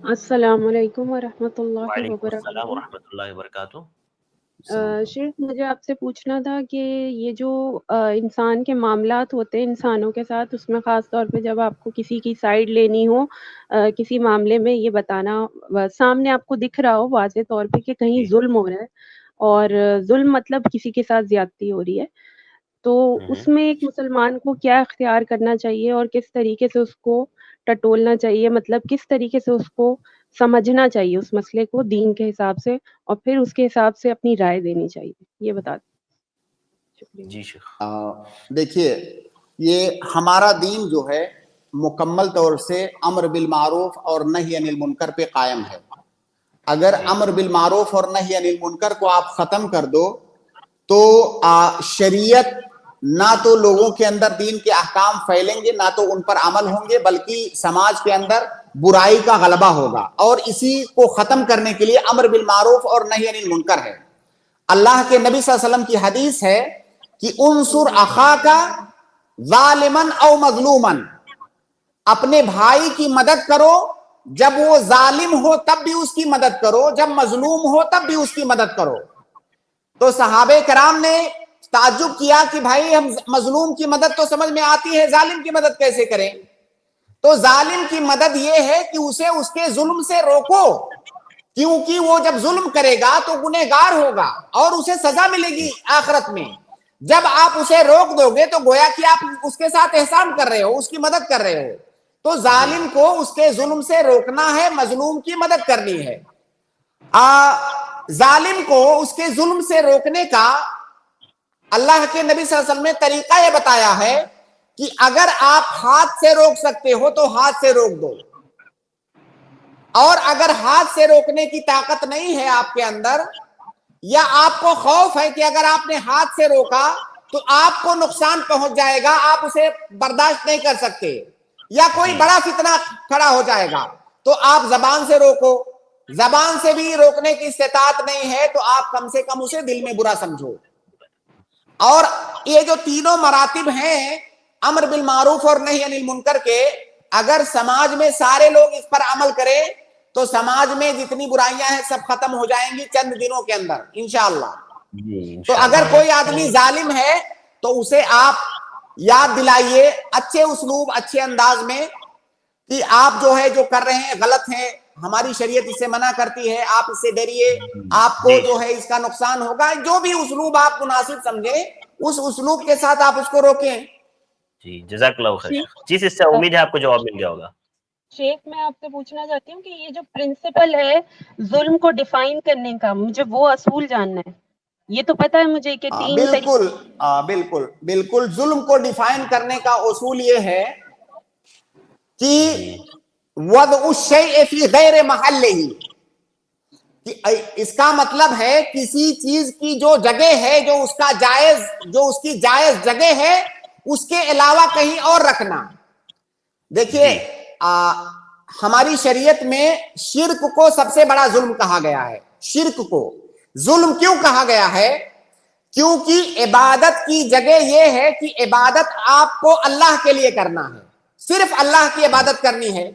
السلام علیکم ورحمۃ اللہ وعلیکم السلام وبرکاتہ۔ ورحمۃ اللہ وبرکاتہ۔ شیخ مجھے آپ سے پوچھنا تھا کہ یہ جو انسان کے معاملات ہوتے ہیں انسانوں کے ساتھ، اس میں خاص طور پہ جب آپ کو کسی کی سائیڈ لینی ہو کسی معاملے میں، یہ بتانا سامنے آپ کو دکھ رہا ہو واضح طور پہ کہ کہیں جی ظلم ہو رہا ہے، اور ظلم مطلب کسی کے ساتھ زیادتی ہو رہی ہے، تو اس میں ایک مسلمان کو کیا اختیار کرنا چاہیے اور کس طریقے سے اس کو ٹٹولنا چاہیے، مطلب کس طریقے سے اس کو سمجھنا چاہیے اس مسئلے کو دین کے حساب سے، اور پھر اس کے حساب سے اپنی رائے دینی چاہیے، یہ بتا دیں۔ شکریہ۔ جی شیخ۔ دیکھیے، یہ ہمارا دین جو ہے مکمل طور سے امر بالمعروف اور نہی عن المنکر پہ قائم ہے۔ اگر امر بالمعروف اور نہی عن المنکر کو آپ ختم کر دو تو شریعت نہ تو لوگوں کے اندر دین کے احکام پھیلیں گے، نہ تو ان پر عمل ہوں گے، بلکہ سماج کے اندر برائی کا غلبہ ہوگا۔ اور اسی کو ختم کرنے کے لیے امر بالمعروف اور نہی عن المنکر ہے۔ اللہ کے نبی صلی اللہ علیہ وسلم کی حدیث ہے کہ انصر اخاک ظالما او مظلوما، اپنے بھائی کی مدد کرو، جب وہ ظالم ہو تب بھی اس کی مدد کرو، جب مظلوم ہو تب بھی اس کی مدد کرو۔ تو صحابہ کرام نے تعجب کیا کہ بھائی ہم مظلوم کی مدد تو سمجھ میں آتی ہے، ظالم کی مدد کیسے کریں؟ تو ظالم کی مدد یہ ہے کہ اسے اس کے ظلم سے روکو، کیونکہ وہ جب ظلم کرے گا تو گنہگار ہوگا اور اسے سزا ملے گی آخرت میں۔ جب آپ اسے روک دو گے تو گویا کہ آپ اس کے ساتھ احسان کر رہے ہو، اس کی مدد کر رہے ہو۔ تو ظالم کو اس کے ظلم سے روکنا ہے، مظلوم کی مدد کرنی ہے۔ ظالم کو اس کے ظلم سے روکنے کا اللہ کے نبی صلی اللہ علیہ وسلم نے طریقہ یہ بتایا ہے کہ اگر آپ ہاتھ سے روک سکتے ہو تو ہاتھ سے روک دو، اور اگر ہاتھ سے روکنے کی طاقت نہیں ہے آپ کے اندر، یا آپ کو خوف ہے کہ اگر آپ نے ہاتھ سے روکا تو آپ کو نقصان پہنچ جائے گا، آپ اسے برداشت نہیں کر سکتے، یا کوئی بڑا فتنہ کھڑا ہو جائے گا، تو آپ زبان سے روکو۔ زبان سے بھی روکنے کی استطاعت نہیں ہے تو آپ کم سے کم اسے دل میں برا سمجھو۔ اور یہ جو تینوں مراتب ہیں امر بالمعروف اور نہی عن المنکر کے، اگر سماج میں سارے لوگ اس پر عمل کریں تو سماج میں جتنی برائیاں ہیں سب ختم ہو جائیں گی چند دنوں کے اندر انشاءاللہ۔ تو اگر کوئی آدمی ظالم ہے تو اسے آپ یاد دلائیے اچھے اسلوب، اچھے انداز میں کہ آپ جو ہے جو کر رہے ہیں غلط ہیں، ہماری شریعت اسے منع کرتی ہے، آپ اس سے ڈریے، آپ کو جو ہے اس کا نقصان ہوگا۔ جو بھی اسلوب آپ مناسب سمجھیں اس اسلوب کے ساتھ آپ اس کو روکیں۔ جی جزاک اللہ خیر شیخ شیخ۔ جی سسٹر، امید ہے آپ کو جواب مل گیا ہوگا۔ شیخ میں آپ سے پوچھنا چاہتی ہوں کہ یہ جو پرنسپل ہے ظلم کو ڈیفائن کرنے کا، مجھے وہ اصول جاننا ہے۔ یہ تو پتہ ہے مجھے کہ تین بالکل بالکل بالکل، ظلم کو ڈیفائن کرنے کا اصول یہ ہے کہ وضع الشیء فی غیر محلہ، اس کا مطلب ہے کسی چیز کی جو جگہ ہے، جو اس کا جائز، جو اس کی جائز جگہ ہے، اس کے علاوہ کہیں اور رکھنا۔ دیکھیے ہماری شریعت میں شرک کو سب سے بڑا ظلم کہا گیا ہے۔ شرک کو ظلم کیوں کہا گیا ہے؟ کیونکہ عبادت کی جگہ یہ ہے کہ عبادت آپ کو اللہ کے لیے کرنا ہے، صرف اللہ کی عبادت کرنی ہے۔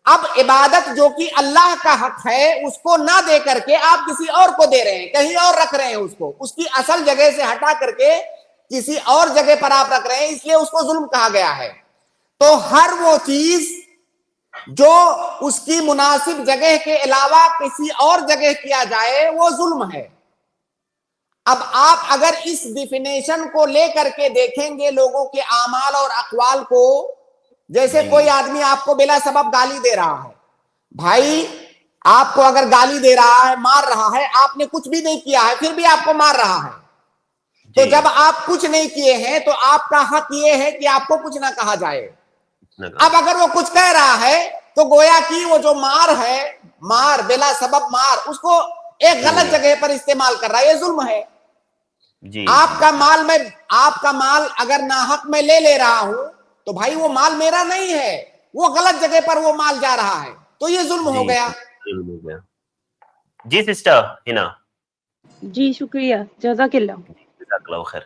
اب عبادت جو کہ اللہ کا حق ہے اس کو نہ دے کر کے آپ کسی اور کو دے رہے ہیں، کہیں اور رکھ رہے ہیں، اس کو اس کی اصل جگہ سے ہٹا کر کے کسی اور جگہ پر آپ رکھ رہے ہیں، اس لیے اس کو ظلم کہا گیا ہے۔ تو ہر وہ چیز جو اس کی مناسب جگہ کے علاوہ کسی اور جگہ کیا جائے وہ ظلم ہے۔ اب آپ اگر اس ڈیفینیشن کو لے کر کے دیکھیں گے لوگوں کے اعمال اور اقوال کو، جیسے کوئی آدمی آپ کو بلا سبب گالی دے رہا ہے، بھائی آپ کو اگر گالی دے رہا ہے، مار رہا ہے، آپ نے کچھ بھی نہیں کیا ہے پھر بھی آپ کو مار رہا ہے، تو جب آپ کچھ نہیں کیے ہیں تو آپ کا حق یہ ہے کہ آپ کو کچھ نہ کہا جائے۔ اب اگر وہ کچھ کہہ رہا ہے تو گویا کہ وہ جو مار ہے، مار بلا سبب مار، اس کو ایک غلط جگہ پر استعمال کر رہا ہے، یہ ظلم ہے۔ آپ کا مال اگر ناحق میں لے رہا ہوں تو بھائی وہ مال میرا نہیں ہے، وہ غلط جگہ پر وہ مال جا رہا ہے، تو یہ ظلم ہو گیا۔ جی سسٹر ہنا۔ جی شکریہ، جزاک اللہ۔ جزاک اللہ خیر۔